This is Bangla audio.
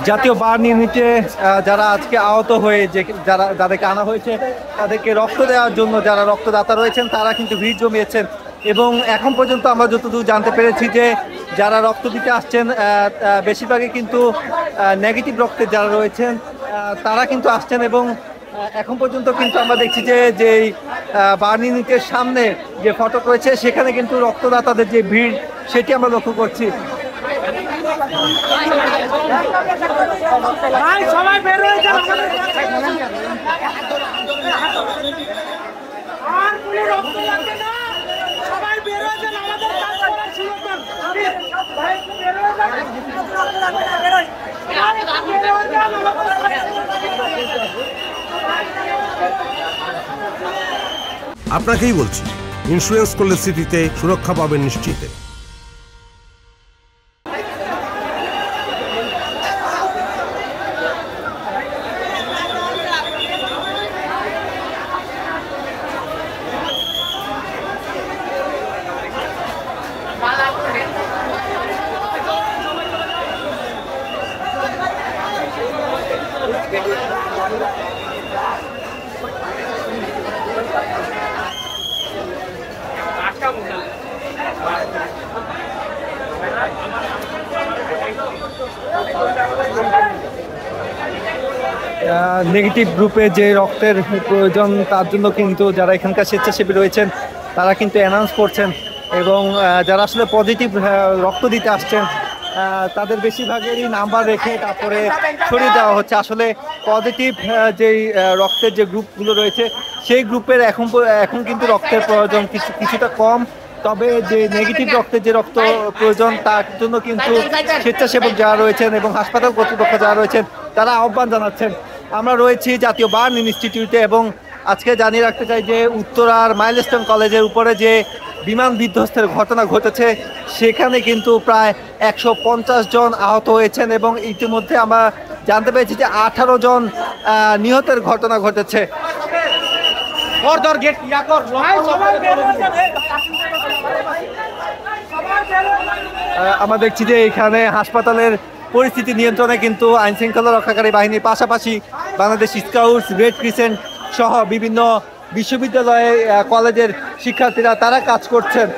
জাতীয় বার্ন ইউনিটে যারা আজকে আহত হয়ে যাদেরকে আনা হয়েছে তাদেরকে রক্ত দেওয়ার জন্য যারা রক্তদাতা রয়েছেন তারা কিন্তু ভিড় জমিয়েছেন এবং এখন পর্যন্ত আমরা যতদূর জানতে পেরেছি যে যারা রক্ত দিতে আসছেন বেশিরভাগই কিন্তু নেগেটিভ রক্তের যারা রয়েছেন তারা কিন্তু আসছেন এবং এখন পর্যন্ত কিন্তু আমরা দেখছি যে বার্ন ইউনিটের সামনে যে ফটক রয়েছে সেখানে কিন্তু রক্তদাতাদের যে ভিড় সেটি আমরা লক্ষ্য করছি। সবাই বের হয়ে যান, আর কোনো রক্ত লাগবে না, সবাই বের হয়ে যান, আমাদের কাজ করার সুযোগ দেন। আপনাকেই বলছি, ইন্স্যুরেন্স করলে সিটিতে সুরক্ষা পাবেন নিশ্চিত। নেগেটিভ গ্রুপে যে রক্তের প্রয়োজন তার জন্য কিন্তু যারা এখানকার স্বেচ্ছাসেবী রয়েছেন তারা কিন্তু অ্যানাউন্স করছেন এবং যারা আসলে পজিটিভ রক্ত দিতে আসছেন তাদের বেশিরভাগেরই নাম্বার রেখে তারপরে সরিয়ে দেওয়া হচ্ছে। আসলে পজিটিভ যেই রক্তের যে গ্রুপগুলো রয়েছে সেই গ্রুপের এখন কিন্তু রক্তের প্রয়োজন কিছুটা কম, তবে যে নেগেটিভ রক্তের যে রক্ত প্রয়োজন তার জন্য কিন্তু স্বেচ্ছাসেবক যারা রয়েছেন এবং হাসপাতাল কর্তৃপক্ষ যারা রয়েছেন তারা আহ্বান জানাচ্ছেন। আমরা রয়েছি জাতীয় বার্ন ইনস্টিটিউটে এবং আজকে জানিয়ে রাখতে চাই যে উত্তরার মাইলস্টোন কলেজের উপরে যে বিমান বিধ্বস্তের ঘটনা ঘটেছে সেখানে কিন্তু প্রায় 150 জন আহত হয়েছেন এবং ইতিমধ্যে আমরা জানতে পেরেছি যে 18 জন নিহতের ঘটনা ঘটেছে। আমরা দেখছি যে এখানে হাসপাতালের পরিস্থিতি নিয়ন্ত্রণে কিন্তু আইন শৃঙ্খলা রক্ষাকারী বাহিনীর পাশাপাশি বাংলাদেশ স্কাউটস, রেড ক্রিসেন্ট সহ বিভিন্ন বিশ্ববিদ্যালয়ে কলেজের শিক্ষার্থীরা তারা কাজ করছেন।